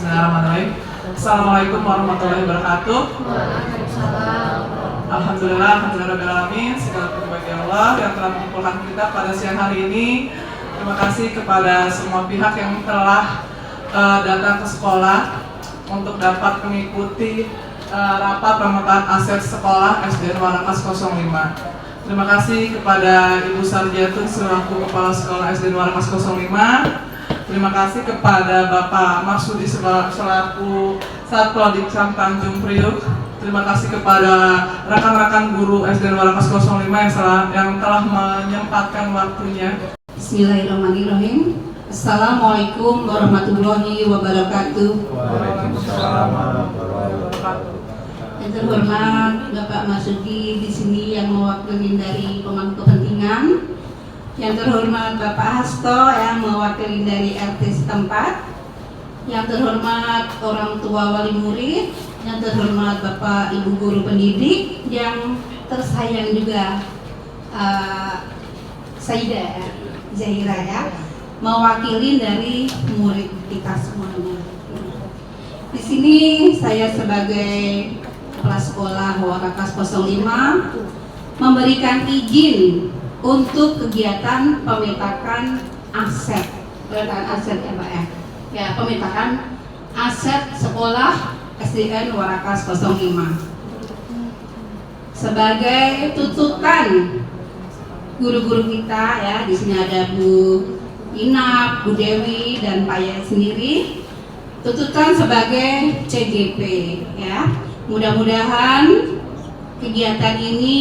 Bismillahirrahmanirrahim. Assalamualaikum warahmatullahi wabarakatuh. Waalaikumsalam. Alhamdulillahirrahmanirrahim. Segala puji bagi Allah yang telah mengumpulkan kita pada siang hari ini. Terima kasih kepada semua pihak yang telah datang ke sekolah untuk dapat mengikuti rapat pemetaan aset sekolah SDN Warakas 05. Terima kasih kepada Ibu Sarjatun selaku Kepala Sekolah SDN Warakas 05. Terima kasih kepada Bapak Marsudi selaku Satpol Dikcam Tanjung Priuk. Terima kasih kepada rekan-rekan guru SDN Warakas 05 yang telah menyempatkan waktunya. Bismillahirrahmanirrahim. Assalamualaikum warahmatullahi wabarakatuh. Waalaikumsalam warahmatullahi wabarakatuh. Yang terhormat Bapak Marsudi di sini yang mewakili dari pemangku kepentingan. Yang terhormat Bapak Hasto yang mewakili dari RT setempat. Yang terhormat orang tua wali murid. Yang terhormat Bapak Ibu guru pendidik. Yang tersayang juga Saida Zahira ya, mewakili dari murid kita semuanya. Di sini saya sebagai kepala sekolah Warakas 05 memberikan izin untuk kegiatan pemetakan aset, ya Pak ya. Ya, pemetakan aset sekolah SDN Warakas 05. Sebagai tuntutan guru-guru kita ya, di sini ada Bu Inap, Bu Dewi dan Pak Yaya sendiri. Tuntutan sebagai CGP ya. Mudah-mudahan kegiatan ini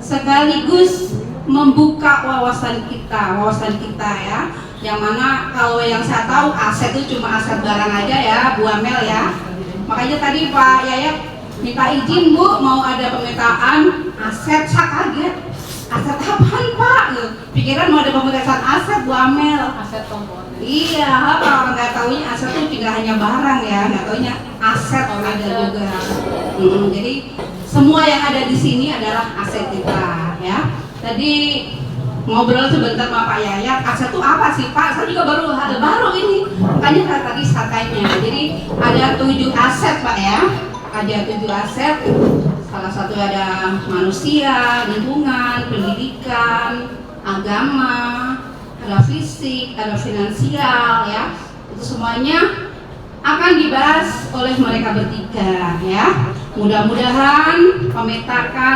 sekaligus membuka wawasan kita ya. Yang mana kalau yang saya tahu aset itu cuma aset barang aja ya, Bu Amel ya. Makanya tadi Pak Yaya minta izin Bu mau ada pemetaan aset, saya kaget. Aset apaan Pak? Pikiran mau ada pemetaan aset Bu Amel. Aset komponen. Iya, orang nggak taunya aset itu tidak hanya barang ya, nggak taunya aset ada juga. Jadi semua yang ada di sini adalah aset kita ya. Tadi ngobrol sebentar sama Pak Yaya, aset itu apa sih Pak? Saya juga baru ini, makanya tadi saya tanya. Jadi ada 7 aset Pak ya, ada 7 aset. Salah satu ada manusia, lingkungan, pendidikan, agama, ada fisik, ada finansial ya. Itu semuanya akan dibahas oleh mereka bertiga ya. Mudah-mudahan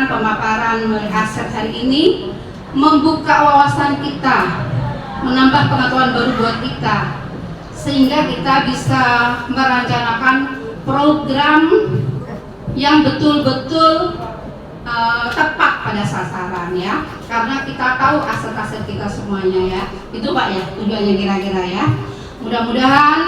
pemaparan aset hari ini membuka wawasan kita, menambah pengetahuan baru buat kita, sehingga kita bisa merencanakan program yang betul-betul tepat pada sasaran ya, karena kita tahu aset-aset kita semuanya ya. Itu Pak ya tujuannya kira-kira ya. Mudah-mudahan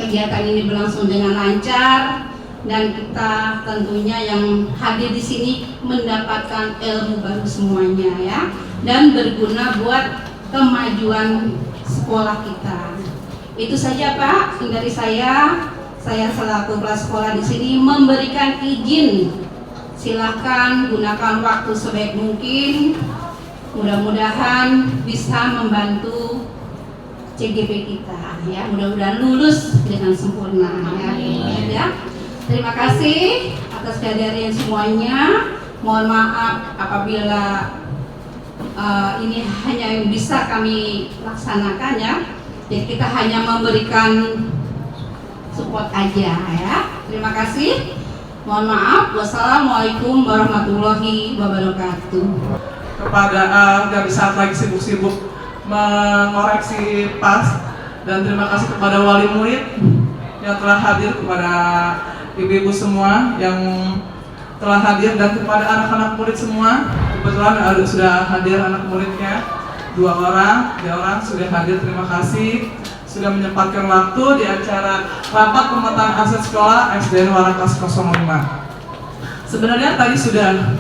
kegiatan ini berlangsung dengan lancar dan kita tentunya yang hadir di sini mendapatkan ilmu baru semuanya ya, dan berguna buat kemajuan sekolah kita. Itu saja Pak dari saya. Saya selaku kepala sekolah di sini memberikan izin. Silahkan gunakan waktu sebaik mungkin. Mudah-mudahan bisa membantu CGP kita ya. Mudah-mudahan lulus dengan sempurna ya. Terima kasih atas kehadiran semuanya. Mohon maaf apabila ini hanya yang bisa kami laksanakan ya. Jadi kita hanya memberikan support aja ya. Terima kasih. Mohon maaf. Wassalamualaikum warahmatullahi wabarakatuh. Kepada nggak bisa lagi sibuk-sibuk mengoreksi pas, dan terima kasih kepada wali murid yang telah hadir, kepada ibu-ibu semua yang telah hadir, dan kepada anak-anak murid semua. Kebetulan sudah hadir anak muridnya 2 orang, 3 orang sudah hadir. Terima kasih sudah menyempatkan waktu di acara rapat pemetaan aset sekolah SDN Warakas 05. Sebenarnya tadi sudah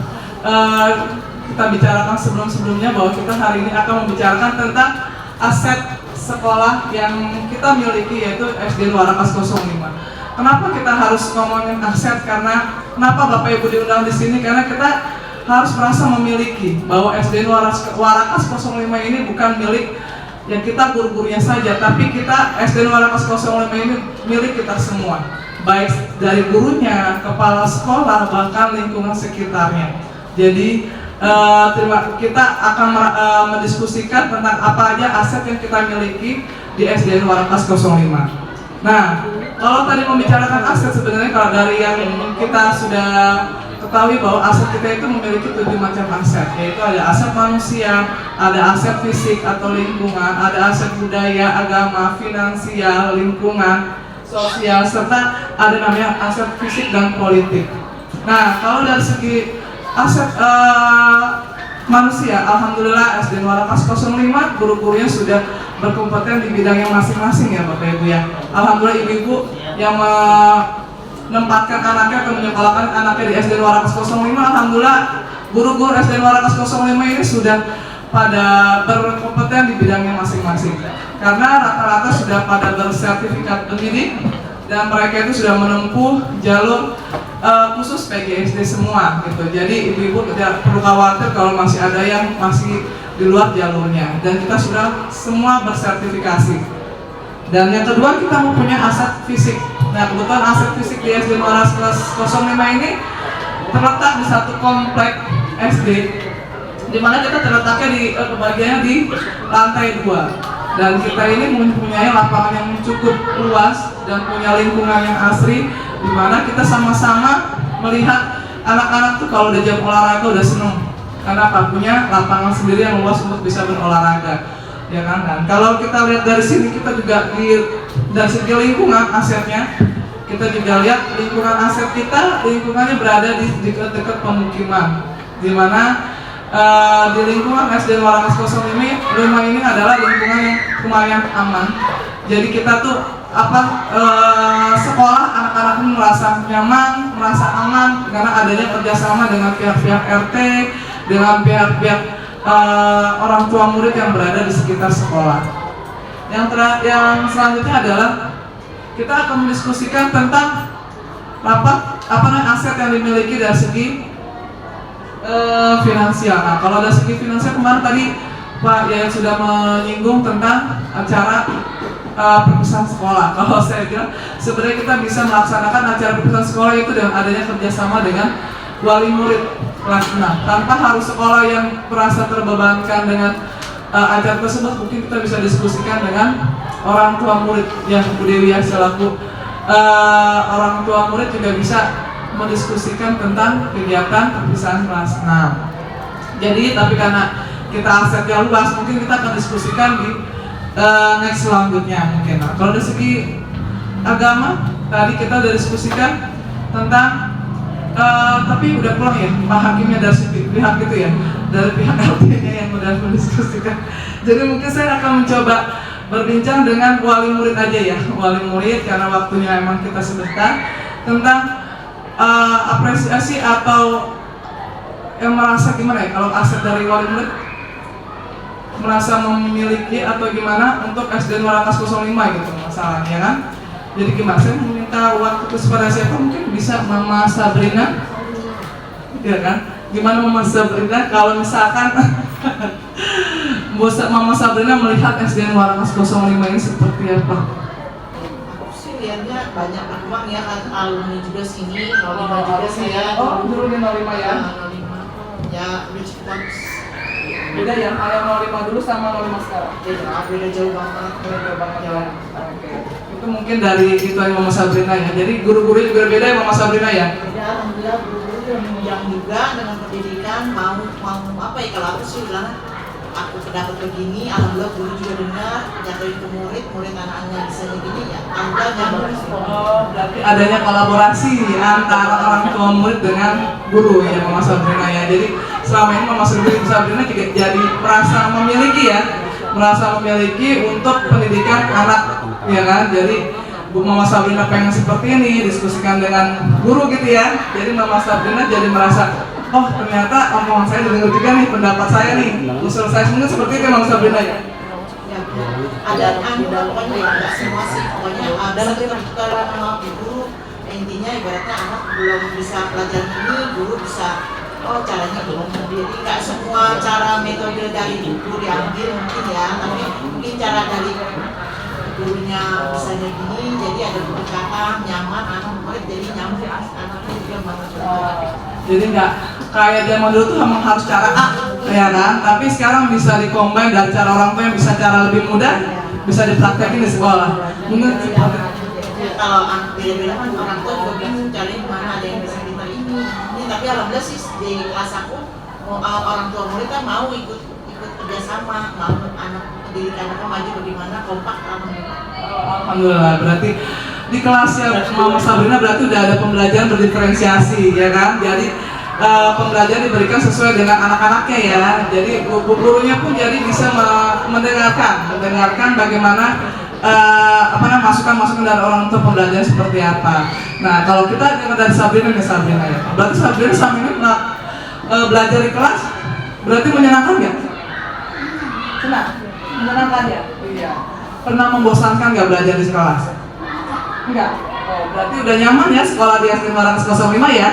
kita bicarakan sebelumnya bahwa kita hari ini akan membicarakan tentang aset sekolah yang kita miliki, yaitu SDN Warakas 05. Kenapa kita harus ngomongin aset? Karena kenapa Bapak Ibu diundang di sini? Karena kita harus merasa memiliki bahwa SDN Warakas 05 ini bukan milik ya kita guru-gurunya saja, tapi kita SD Warakas 05 ini milik kita semua, baik dari gurunya, kepala sekolah, bahkan lingkungan sekitarnya. Jadi kita akan mendiskusikan tentang apa aja aset yang kita miliki di SDN Warakas 05. Nah, kalau tadi membicarakan aset, sebenarnya kalau dari yang kita sudah ketahui bahwa aset kita itu memiliki 7 macam aset, yaitu ada aset manusia, ada aset fisik atau lingkungan, ada aset budaya, agama, finansial, lingkungan, sosial, serta ada namanya aset fisik dan politik. Nah, kalau dari segi aset manusia, alhamdulillah SDN Warakas 05 guru-gurunya sudah berkompeten di bidangnya masing-masing ya Bapak Ibu ya. Alhamdulillah ibu-ibu yang menempatkan anaknya atau menyekolahkan anaknya di SDN Warakas 05, alhamdulillah guru-guru SDN Warakas 05 ini sudah pada berkompeten di bidangnya masing-masing. Karena rata-rata sudah pada bersertifikat pendidik dan mereka itu sudah menempuh jalur khusus PGSD semua gitu. Jadi ibu-ibu tidak perlu khawatir kalau masih ada yang masih di luar jalurnya, dan kita sudah semua bersertifikasi. Dan yang kedua, kita mempunyai aset fisik. Nah, kebetulan aset fisik di SD Warakas 05 ini terletak di satu komplek SD, di mana kita terletaknya di kebagiannya di lantai 2. Dan kita ini mempunyai lapangan yang cukup luas dan punya lingkungan yang asri, di mana kita sama-sama melihat anak-anak tuh kalau udah jam olahraga udah seneng. Karena apa? Punya lapangan sendiri yang luas untuk bisa berolahraga, ya kan? Dan kalau kita lihat dari sini, kita juga dari segi lingkungan asetnya, kita juga lihat lingkungan aset kita, lingkungannya berada di dekat-dekat pemukiman, di mana di lingkungan SDN Warakas 05 ini adalah lingkungan yang lumayan aman. Jadi kita tuh sekolah anak-anak pun merasa nyaman, merasa aman karena adanya kerjasama dengan pihak-pihak RT, dengan pihak-pihak orang tua murid yang berada di sekitar sekolah. Yang selanjutnya adalah kita akan mendiskusikan tentang aset yang dimiliki dari segi finansial. Nah, kalau dari segi finansial kemarin tadi Pak Yayat sudah menyinggung tentang acara perpisahan sekolah. Kalau saya bilang sebenarnya kita bisa melaksanakan acara perpisahan sekolah itu dengan adanya kerjasama dengan wali murid kelas 6, tanpa harus sekolah yang merasa terbebankan dengan acara tersebut. Mungkin kita bisa diskusikan dengan orang tua murid yang Bu Dewi selaku orang tua murid juga bisa mendiskusikan tentang kegiatan perpisahan kelas 6. Jadi tapi karena kita asetnya luas, mungkin kita akan diskusikan di next selanjutnya mungkin. Nah, kalau dari segi agama tadi kita udah diskusikan tentang tapi udah pulang ya Pak Hakimnya dari pihak itu ya, dari pihak LT-nya yang udah mendiskusikan. Jadi mungkin saya akan mencoba berbincang dengan wali murid aja ya, wali murid karena waktunya emang kita sebentar, tentang apresiasi atau yang merasa gimana ya kalau aset dari wali murid merasa memiliki atau gimana untuk SDN Warakas 05 gitu masalahnya kan. Jadi gimana, saya meminta waktu kepada siapa, mungkin bisa Mama Sabrina, ya kan? Gimana Mama Sabrina kalau misalkan Mama Sabrina melihat SDN Warakas 05 ini seperti apa? Aku sih lihatnya banyak peluang ya, kan alumni juga sini, 05 juga saya. Oh, dulu di 05 ya? 05, ya lucu bagus. Beda ya, ayam 05 dulu sama 05 sekarang? Beda jauh banget. Beda jauh banget ya? Oke. Itu mungkin dari itu yang Mama Sabrina ya. Jadi guru-guru juga beda ya Mama Sabrina ya? Ya alhamdulillah guru-guru yang menunjang juga dengan pendidikan, mau apa ya, kalau aku sih bilang aku dapat begini, alhamdulillah guru juga dengar, jatuhin ke murid anak-anaknya bisa begini ya, alhamdulillah bagus. Oh, berarti adanya kolaborasi antara orang tua murid dengan guru ya Mama Sabrina ya. Jadi selama ini Mama Sabrina juga jadi merasa memiliki untuk pendidikan anak ya kan. Jadi Bu Mama Sabrina pengen seperti ini, diskusikan dengan guru gitu ya. Jadi Mama Sabrina jadi merasa, oh ternyata omongan saya didengar juga nih, pendapat saya nih, usul saya mungkin seperti itu Mama Sabrina ya. Ya, ada pokoknya ya, ada semua sih, pokoknya ada kita sama guru. Intinya ibaratnya anak belum bisa pelajaran ini, guru bisa oh caranya belum sendiri, nggak semua cara metode dari buku diambil mungkin ya, tapi mungkin cara dari gurunya misalnya gini, jadi ada pendekatan nyaman anak murid, jadi nyambung anaknya juga banget. Jadi nggak kayak zaman dulu tuh memang harus cara A, ya kan? Tapi sekarang bisa dikombin dan cara orang tua yang bisa cara lebih mudah bisa dipraktekin di sekolah. Mungkin Ya, kalau beda-beda kan orang tua juga bingung cari mana, ada yang bisa kita ini, tapi alhamdulillah sih di kelas aku orang tua murid kan mau ikut kerjasama, mau anak pendidikan anaknya maju bagaimana, kompak alhamdulillah. alhamdulillah, berarti di kelas yang Mama Sabrina berarti udah ada pembelajaran berdiferensiasi, ya kan? Jadi pembelajaran diberikan sesuai dengan anak-anaknya ya. Jadi gurunya pun jadi bisa mendengarkan bagaimana masukan-masukan dari orang tua pembelajaran seperti apa. Nah, kalau kita dengar dari Sabrina ya. Berarti Sabrina sama ini belajar di kelas berarti menyenangkan ya? Senang? Menyenangkan ya? Iya. Pernah membosankan nggak belajar di kelas? Enggak. Oh, berarti udah nyaman ya sekolah di SD 405 ya?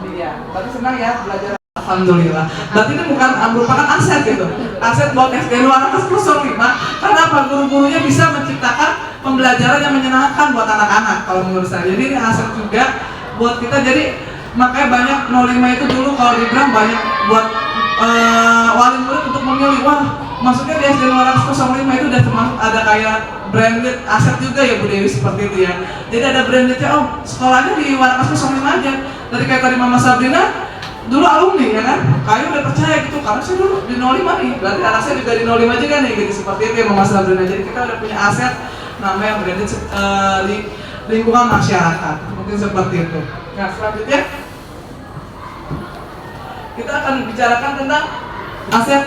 Iya. Berarti senang ya belajar. Alhamdulillah. Berarti ini bukan merupakan aset gitu. Aset buat SD 405. Karena apa? Guru-gurunya bisa menciptakan pembelajaran yang menyenangkan buat anak-anak kalau menurut saya. Jadi ini aset juga buat kita. Jadi makanya banyak 05 itu dulu kalau dibilang banyak buat wali murid untuk memilih. Wah, maksudnya di SD 405 itu udah termasuk ada kayak branded aset juga ya Bu Dewi, seperti itu ya. Jadi ada brandednya, oh sekolahnya di 405 aja. Tadi kayak tadi Mama Sabrina dulu alumni ya kan, kayu udah percaya gitu karena saya dulu di 05 nih, berarti anak saya juga di 05 juga nih gitu, seperti itu ya Mama Sabrina. Jadi kita udah punya aset namanya yang branded di lingkungan masyarakat, mungkin seperti itu. Nah selanjutnya kita akan bicarakan tentang aset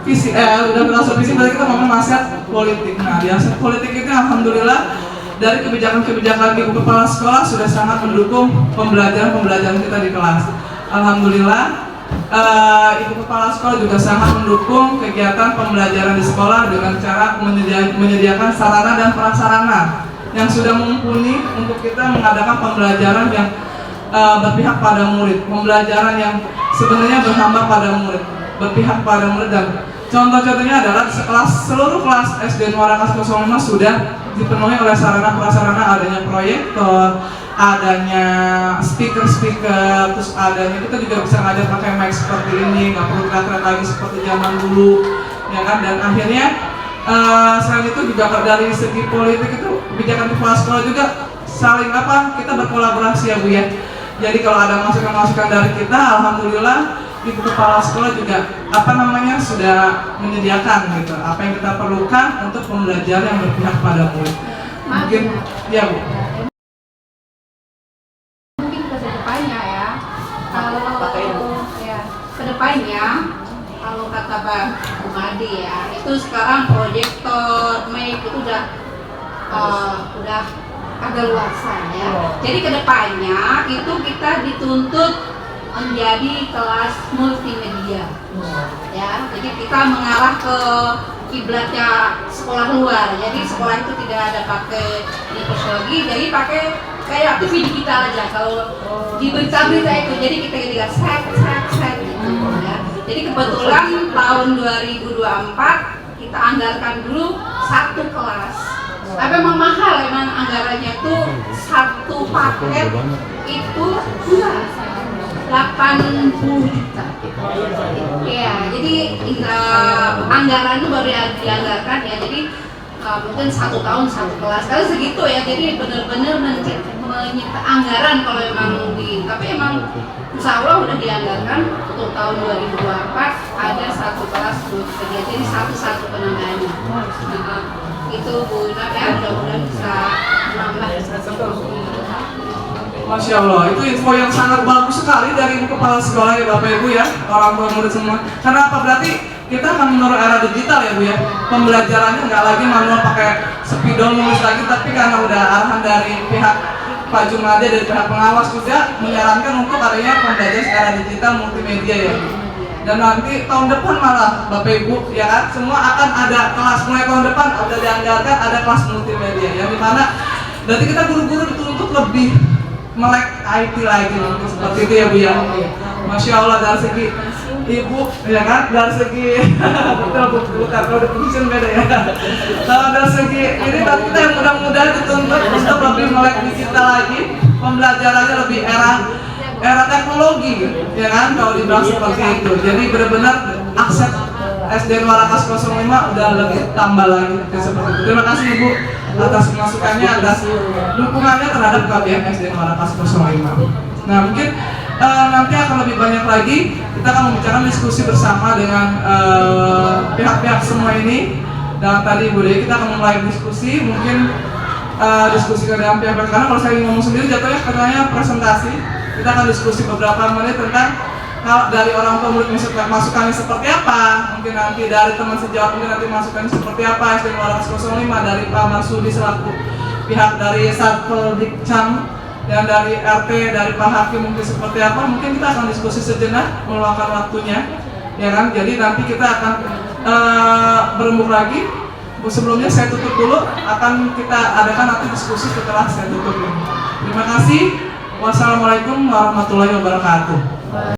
visi, udah berasal visi, berarti kita ngomong aset politik. Nah di aset politik itu alhamdulillah dari kebijakan Ibu Kepala Sekolah sudah sangat mendukung pembelajaran kita di kelas. Alhamdulillah, Ibu Kepala Sekolah juga sangat mendukung kegiatan pembelajaran di sekolah dengan cara menyediakan sarana dan prasarana yang sudah mumpuni untuk kita mengadakan pembelajaran yang berpihak pada murid, pembelajaran yang sebenarnya berhamba pada murid, berpihak pada murid. Dan contoh-contohnya adalah seluruh kelas SD Nuara Kas 05 sudah dipenuhi oleh sarana prasarana, adanya proyektor, adanya speaker, terus adanya kita juga bisa ngajar pakai mic seperti ini, nggak perlu teriak lagi seperti zaman dulu, ya kan? Dan akhirnya selain itu juga dari segi politik itu kebijakan kepala sekolah juga saling kita berkolaborasi ya Bu ya. Jadi kalau ada masukan-masukan dari kita, alhamdulillah Ibu Kepala Sekolah juga sudah menyediakan gitu apa yang kita perlukan untuk pembelajaran yang berpihak pada murid. Mungkin ya Bu. Mungkin ke depannya ya. Kedepannya kalau kata Bang Umadi ya, itu sekarang proyektor, mic itu udah ada luasan ya. Jadi kedepannya itu kita dituntut menjadi kelas multimedia ya, jadi kita mengarah ke kiblatnya sekolah luar. Jadi sekolah itu tidak ada pakai lagi, jadi pakai kayak TV digital aja kalau di berita-berita itu. Jadi kita lihat set gitu ya. Jadi kebetulan tahun 2024 kita anggarkan dulu satu kelas. Tapi memang mahal, emang anggarannya tuh satu paket itu 80 juta. Ya, jadi anggaran itu baru dianggarkan ya. Jadi mungkin 1 tahun 1 kelas. Kalau segitu ya. Jadi benar-benar menyita anggaran kalau emang tapi emang insya Allah udah dianggarkan untuk tahun 2024 ada 1 kelas multimedia. Jadi satu penambahannya. Itu Bu ya, mudah-mudahan bisa menambah. Masya Allah, itu info yang sangat bagus sekali dari Ibu Kepala Sekolah ya Bapak Ibu ya, orang tua murid semua. Karena apa? Berarti kita akan menurut era digital ya Bu ya. Pembelajarannya nggak lagi manual pakai spidol nulis lagi, tapi karena udah arahan dari pihak Pak Jumadi, dari pihak pengawas juga menyarankan untuk adanya pembelajaran secara digital multimedia ya. Dan nanti tahun depan malah Bapak Ibu ya kan, semua akan ada kelas, mulai tahun depan udah dianggarkan ada kelas multimedia yang dimana berarti kita guru-guru dituntut lebih melek IT lagi seperti itu ya Bu ya. Masya Allah, dari segi ibu ya kan, dari segi betul bukan kalau udah pensiun beda ya. Kalau dari segi ini berarti kita yang muda-muda dituntut untuk lebih melek digital lagi, pembelajarannya lebih era teknologi ya kan, kalau dibilang seperti itu. Jadi benar-benar akses SD Warakas 05 udah lebih tambah lagi seperti itu. Terima kasih Ibu atas masukannya, atas dukungannya terhadap KBM SD Warakas 05. Nah mungkin nanti akan lebih banyak lagi, kita akan membicarakan diskusi bersama dengan pihak-pihak semua ini. Dan tadi Bu Dewi kita akan mulai diskusi, mungkin diskusi dengan pihak-pihak, karena kalau saya ngomong sendiri jatuhnya katanya presentasi. Kita akan diskusi beberapa menit tentang kalau dari orang tua murid masukannya seperti apa, mungkin nanti dari teman sejawat mungkin nanti masukannya seperti apa, SD Warakas 05 dari Pak Marsudi selaku pihak dari Satpol Dikcam, dan dari RT dari Pak Hakim mungkin seperti apa, mungkin kita akan diskusi sejenak meluangkan waktunya ya kan. Jadi nanti kita akan berembuk lagi. Sebelumnya saya tutup dulu, akan kita adakan nanti diskusi setelah saya tutup ini. Terima kasih. Wassalamualaikum warahmatullahi wabarakatuh.